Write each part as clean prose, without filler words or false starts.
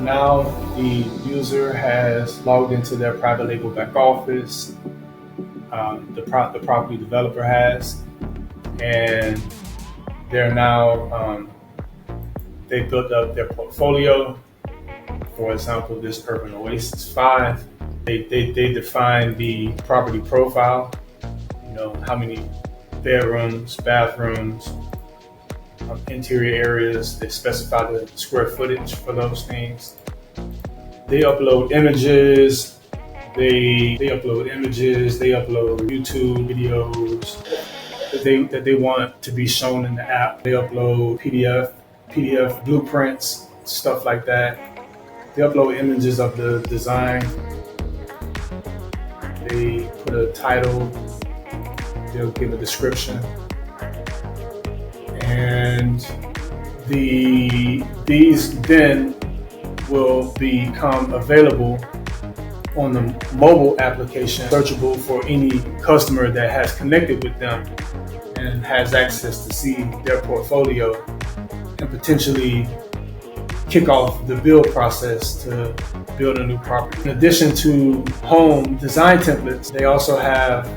now the user has logged into their private label back office. The property developer has, and they're now they built up their portfolio. For example, this Urban Oasis 5, they define the property profile. How many bedrooms, bathrooms, interior areas. They specify the square footage for those things. They upload images. They upload YouTube videos that they want to be shown in the app. They upload PDF blueprints, stuff like that. They upload images of the design. They put a title. They'll give a description. And these then will become available on the mobile application, searchable for any customer that has connected with them and has access to see their portfolio and potentially kick off the build process to build a new property. In addition to home design templates, they also have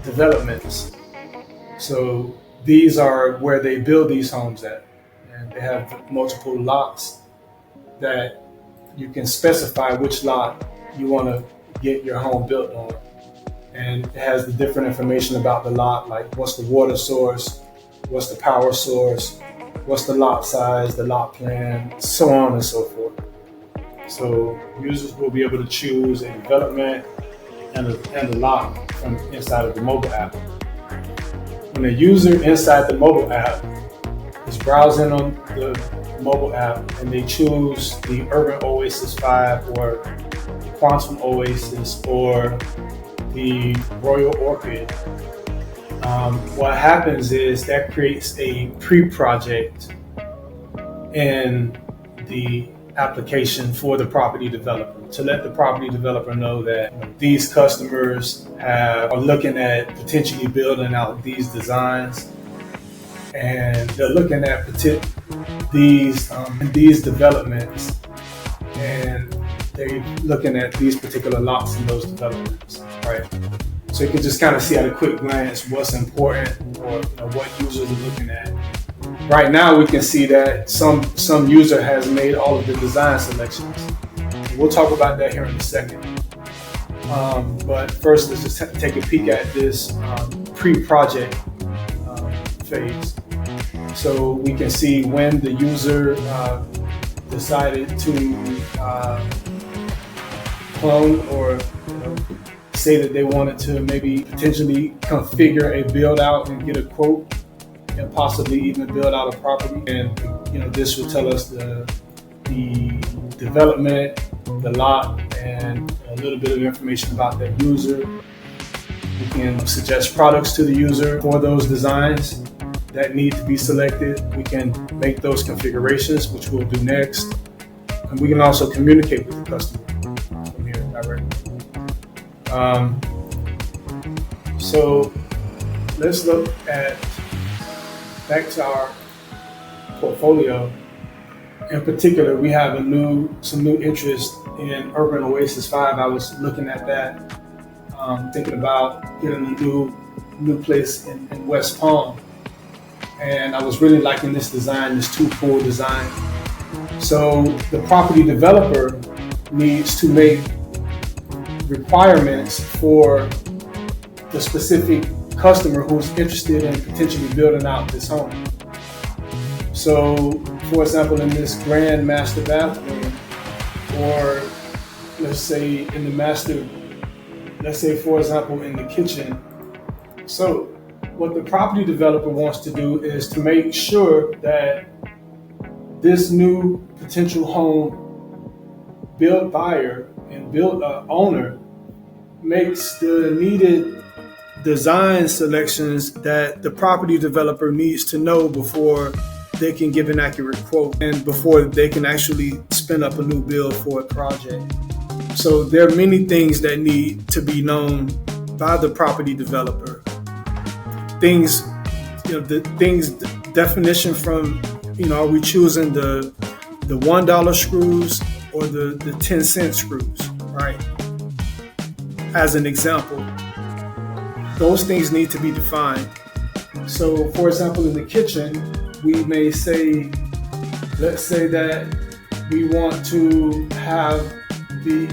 developments. So these are where they build these homes at, and they have multiple lots that you can specify which lot you want to get your home built on. And it has the different information about the lot, like what's the water source, what's the power source, what's the lot size, the lot plan, so on and so forth. So users will be able to choose a development and a lot from inside of the mobile app. When a user inside the mobile app is browsing on the mobile app and they choose the Urban Oasis 5 or Quantum Oasis or the Royal Orchid, what happens is that creates a pre-project in the application for the property developer to let the property developer know that these customers are looking at potentially building out these designs, and they're looking at these developments, and they're looking at these particular lots in those developments, right? So you can just kind of see at a quick glance what's important or what users are looking at. Right now, we can see that some user has made all of the design selections. We'll talk about that here in a second. But first, let's just take a peek at this pre-project phase. So we can see when the user decided to clone or say that they wanted to maybe potentially configure a build out and get a quote and possibly even build out a property. And this will tell us the development, the lot, and a little bit of information about that user. We can suggest products to the user for those designs that need to be selected. We can make those configurations, which we'll do next. And we can also communicate with the customer from here directly. So let's look back to our portfolio. In particular, we have some new interest in Urban Oasis 5. I was looking at that, thinking about getting a new place in West Palm. And I was really liking this design, this two-pool design. So the property developer needs to make requirements for the specific customer who's interested in potentially building out this home. So, for example, in this grand master bathroom, or let's say for example, in the kitchen. So what the property developer wants to do is to make sure that this new potential home build buyer and build owner makes the needed design selections that the property developer needs to know before they can give an accurate quote and before they can actually spin up a new build for a project. So there are many things that need to be known by the property developer. Things, definition from, are we choosing the the $1 screws or the 10-cent screws, right? As an example, those things need to be defined. So, for example, in the kitchen, we may say, let's say that we want to have we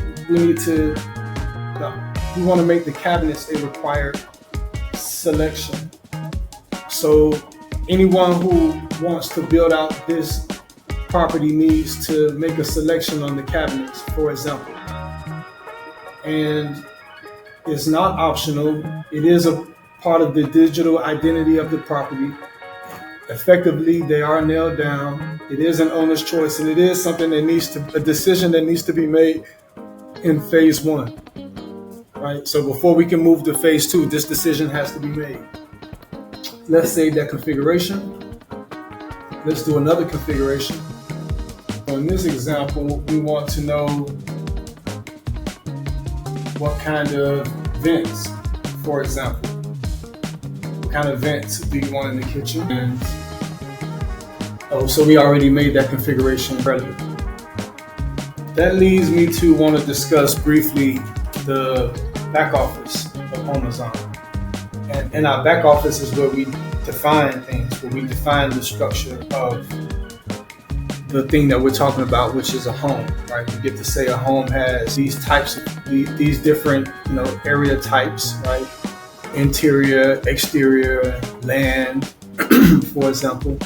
want to make the cabinets a required selection. So anyone who wants to build out this property needs to make a selection on the cabinets, for example. And it's not optional. It is a part of the digital identity of the property. Effectively, they are nailed down. It is an owner's choice, and it is something that a decision that needs to be made in phase one, right? So before we can move to phase two, this decision has to be made. Let's save that configuration. Let's do another configuration. In this example, we want to know what kind of vents, for example. What kind of vents do you want in the kitchen? And so we already made that configuration earlier. That leads me to want to discuss briefly the back office of HomeaZZon. And in our back office is where we define things, where we define the structure of the thing that we're talking about, which is a home, right? We get to say a home has these types of these different, area types, right? Interior, exterior, land, for example.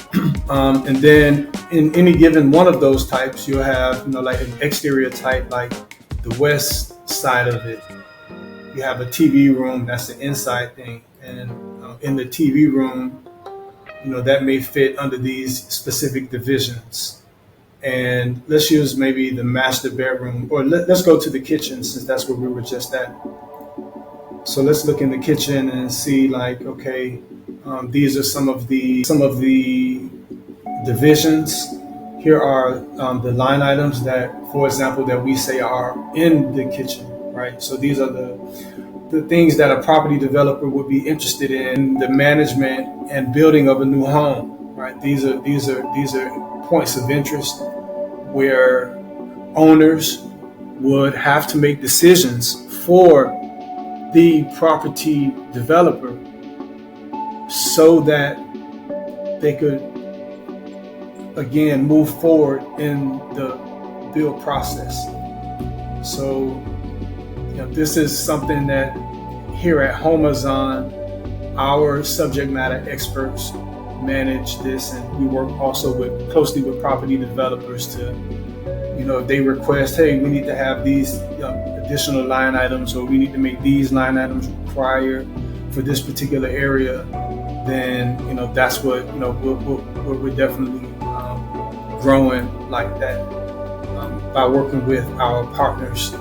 And then in any given one of those types, you'll have, like an exterior type, like the west side of it. You have a TV room, that's the inside thing. And in the TV room, that may fit under these specific divisions. And let's use maybe the master bedroom, or let's go to the kitchen since that's where we were just at. So let's look in the kitchen and see, like, okay, these are some of the divisions. Here are the line items that, for example, that we say are in the kitchen, right? So these are the things that a property developer would be interested in, the management and building of a new home, right? These are points of interest where owners would have to make decisions for the property developer so that they could, again, move forward in the build process. So, this is something that here at HomeaZZon, our subject matter experts manage this, and we work also closely with property developers to, if they request, hey, we need to have these additional line items, or we need to make these line items required for this particular area, then that's what we're definitely growing like that by working with our partners.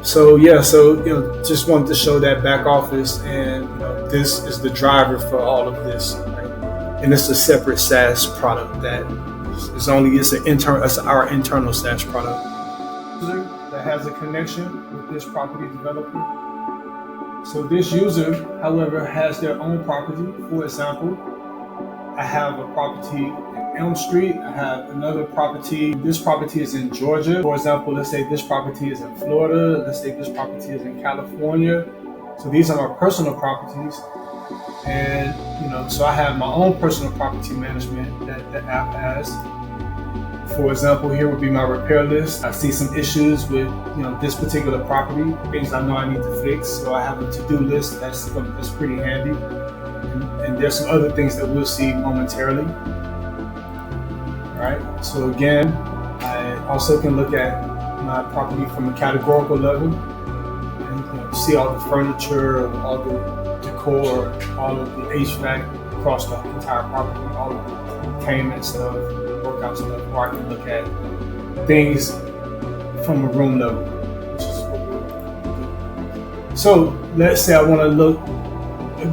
So just wanted to show that back office, and this is the driver for all of this, right? And it's a separate SaaS product that it's our internal SaaS product that has a connection with this property developer. So this user, however, has their own property. For example, I have a property in Elm Street. I have another property. This property is in Georgia. For example, let's say this property is in Florida. Let's say this property is in California. So these are my personal properties. And, so I have my own personal property management that the app has. For example, here would be my repair list. I see some issues with, this particular property, things I know I need to fix. So I have a to-do list that's pretty handy. And there's some other things that we'll see momentarily. All right. So again, I also can look at my property from a categorical level and see all the furniture, all the decor, all of the HVAC across the entire property, all of the entertainment stuff, workout stuff, or I can look at things from a room level, which is what we're. So let's say I want to look.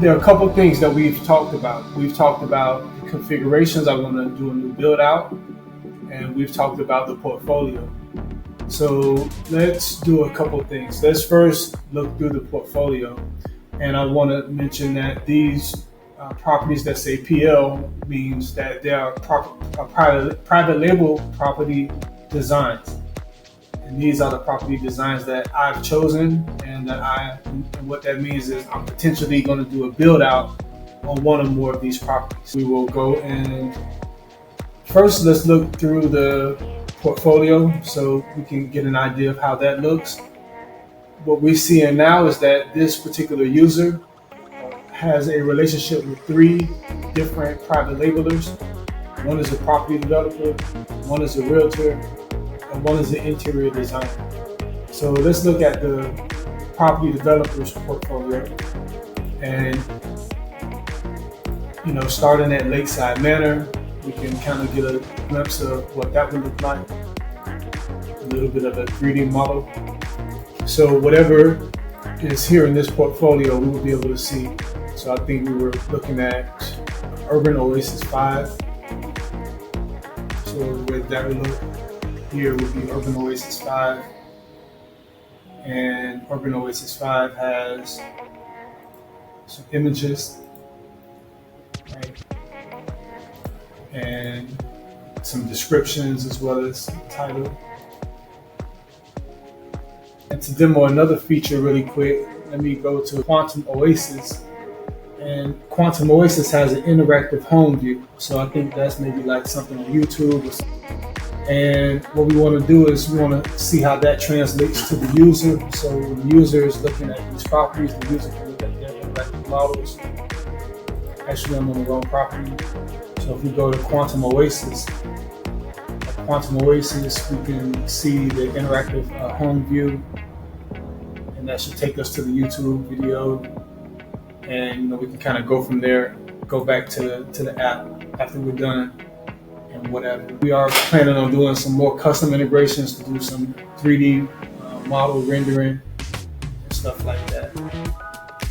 There are a couple things that we've talked about. We've talked about the configurations. I want to do a new build out, and we've talked about the portfolio. So let's do a couple things. Let's first look through the portfolio, and I want to mention that these properties that say PL means that they are private label property designs. And these are the property designs that I've chosen, and what that means is I'm potentially going to do a build out on one or more of these properties. We will go and first let's look through the portfolio so we can get an idea of how that looks. What we're seeing now is that this particular user has a relationship with 3 different private labelers. One is a property developer, one is a realtor, and one is an interior designer. So let's look at the property developer's portfolio, and starting at Lakeside Manor, we can kind of get a glimpse of what that would look like, a little bit of a 3D model. So whatever is here in this portfolio, we will be able to see. So I think we were looking at Urban Oasis 5. So with that we look here would be Urban Oasis 5. And Urban Oasis 5 has some images, right? And some descriptions as well as title. And to demo another feature really quick, let me go to Quantum Oasis. And Quantum Oasis has an interactive home view. So I think that's maybe like something on YouTube or something. And what we want to do is we want to see how that translates to the user. So when the user is looking at these properties, the user can look at their interactive models. Actually, I'm on the wrong property. So if we go to Quantum Oasis, we can see the interactive home view, and that should take us to the YouTube video. And we can kind of go from there, go back to the app after we're done and whatever. We are planning on doing some more custom integrations to do some 3D model rendering and stuff like that.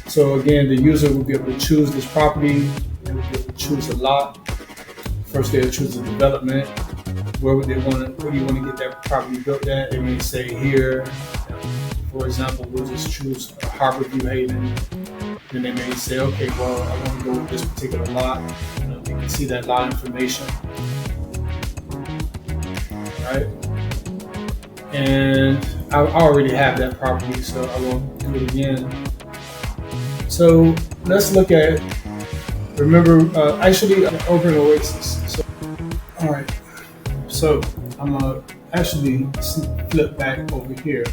So again, the user will be able to choose this property, and will be able to choose a lot. First, they'll choose the development. Where do you want to get that property built at? They may say here, for example, we'll just choose Harborview Haven. Then they may say, okay, well, I want to go with this particular lot. You can see that lot information, right? And I already have that property, so I won't do it again. So let's look at, actually Urban Oasis. So, all right, so I'm gonna actually flip back over here.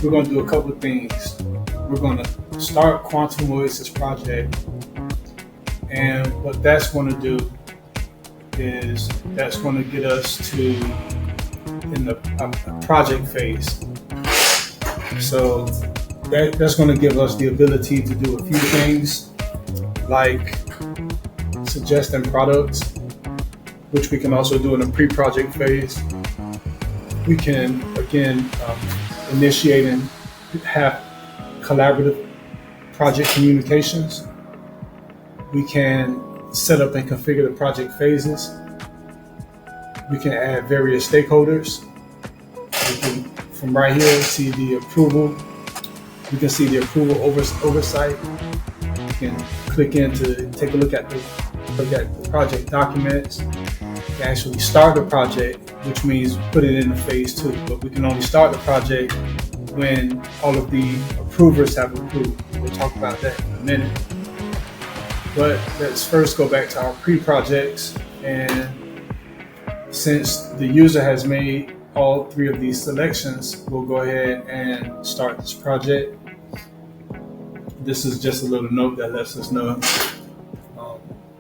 We're gonna do a couple of things. We're gonna start Quantum Oasis project, and what that's going to do is that's going to get us to in the project phase. So that's going to give us the ability to do a few things like suggesting products, which we can also do in the pre-project phase. We can again initiate and have collaborative project communications. We can set up and configure the project phases. We can add various stakeholders. We can, from right here, see the approval. We can see the approval oversight. We can click in to take a look at the project documents. We can actually start the project, which means put it in phase 2. But we can only start the project when all of the approvers have approved. We'll talk about that in a minute. But let's first go back to our pre-projects. And since the user has made all 3 of these selections, we'll go ahead and start this project. This is just a little note that lets us know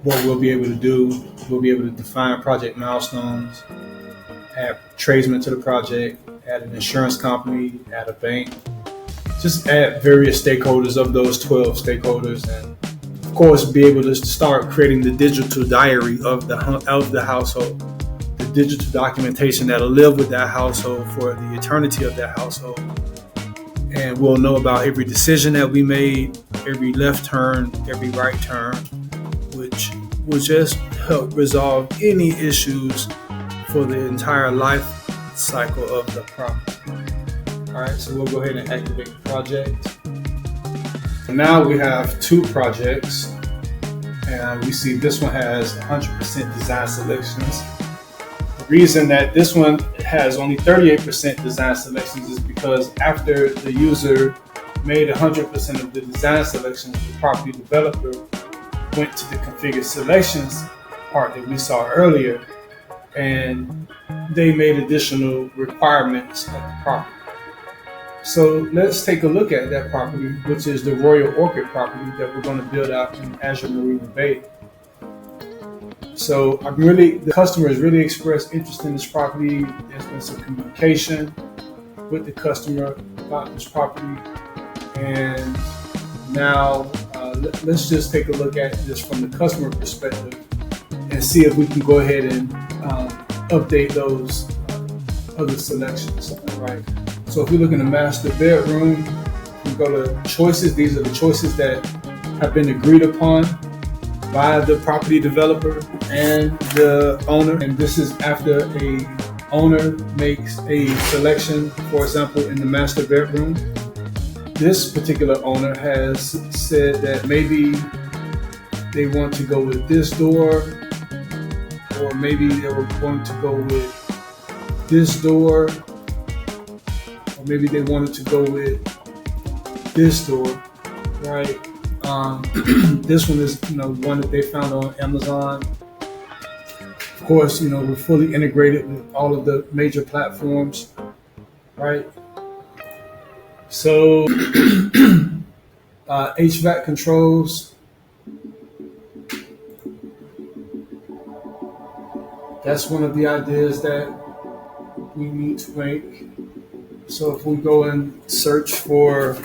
what we'll be able to do. We'll be able to define project milestones, add tradesmen to the project, add an insurance company, add a bank, just add various stakeholders of those 12 stakeholders, and of course be able to start creating the digital diary of the household, the digital documentation that'll live with that household for the eternity of that household. And we'll know about every decision that we made, every left turn, every right turn, which will just help resolve any issues for the entire life cycle of the property. All right, so we'll go ahead and activate the project. Now we have 2 projects, And we see this one has 100% design selections. The reason that this one has only 38% design selections is because after the user made 100% of the design selections, the property developer went to the configure selections part that we saw earlier, and they made additional requirements of the property. So let's take a look at that property, which is the Royal Orchid property that we're going to build out in Azure Marina Bay. So the customer has really expressed interest in this property. There's been some communication with the customer about this property. And now let's just take a look at this from the customer perspective and see if we can go ahead and update those other selections, right? So if we look in the master bedroom, we go to choices. These are the choices that have been agreed upon by the property developer and the owner. And this is after a owner makes a selection, for example, in the master bedroom. This particular owner has said that maybe they want to go with this door, or maybe they were going to go with this door, or maybe they wanted to go with this door, right? This one is, one that they found on Amazon. Of course, we're fully integrated with all of the major platforms, right? So HVAC controls, that's one of the ideas that we need to make. So if we go and search for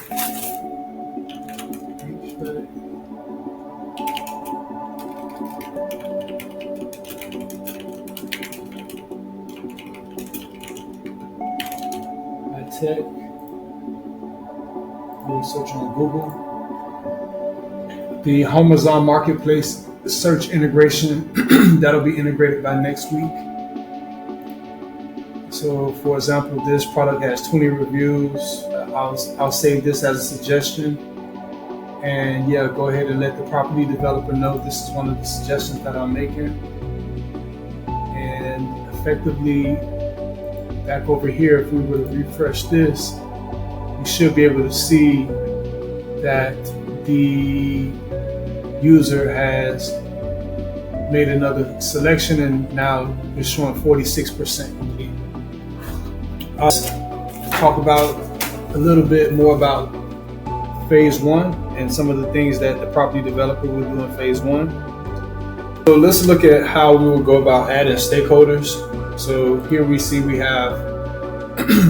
tech, we'll search on Google. The HomeaZZon marketplace search integration, that'll be integrated by next week. So for example, this product has 20 reviews. I'll save this as a suggestion. And yeah, go ahead and let the property developer know this is one of the suggestions that I'm making. And effectively, back over here, if we were to refresh this, we should be able to see that the user has made another selection and now it's showing 46% complete. Let's talk about a little bit more about phase one and some of the things that the property developer will do in phase one. So let's look at how we will go about adding stakeholders. So here we see we have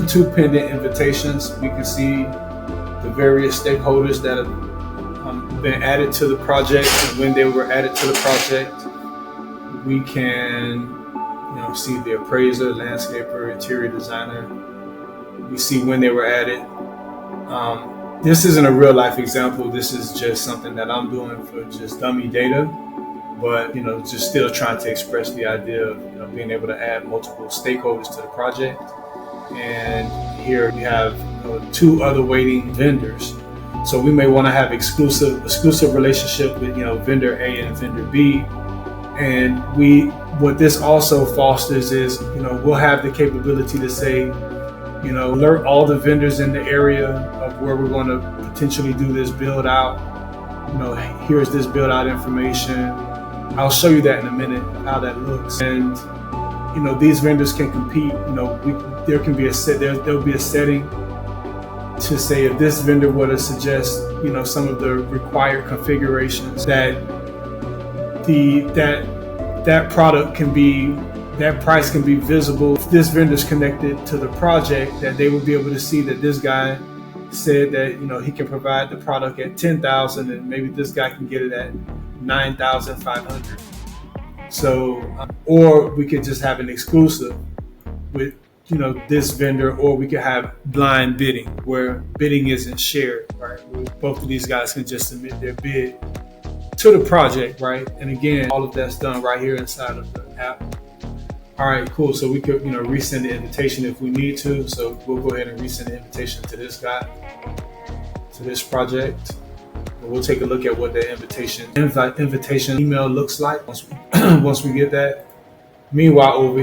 2 pending invitations. We can see the various stakeholders that have been added to the project and when they were added to the project. We can see the appraiser, landscaper, interior designer. We see when they were added. This isn't a real life example. This is just something that I'm doing for just dummy data, but just still trying to express the idea of being able to add multiple stakeholders to the project. And here we have 2 other waiting vendors. So we may want to have exclusive relationship with vendor A and vendor B. And what this also fosters is we'll have the capability to say alert all the vendors in the area of where we're going to potentially do this build out. Here's this build out information. I'll show you that in a minute, how that looks. And these vendors can compete. There can be there'll be a setting to say if this vendor were to suggest some of the required configurations that that price can be visible. If this vendor's connected to the project, that they will be able to see that this guy said that he can provide the product at $10,000 and maybe this guy can get it at $9,500. So or we could just have an exclusive with this vendor, or we could have blind bidding where bidding isn't shared, right? Where both of these guys can just submit their bid to the project, right? And again, all of that's done right here inside of the app. All right, cool. So we could, resend the invitation if we need to. So we'll go ahead and resend the invitation to this guy, to this project. We'll take a look at what the invitation email looks like once we, once we get that. Meanwhile, over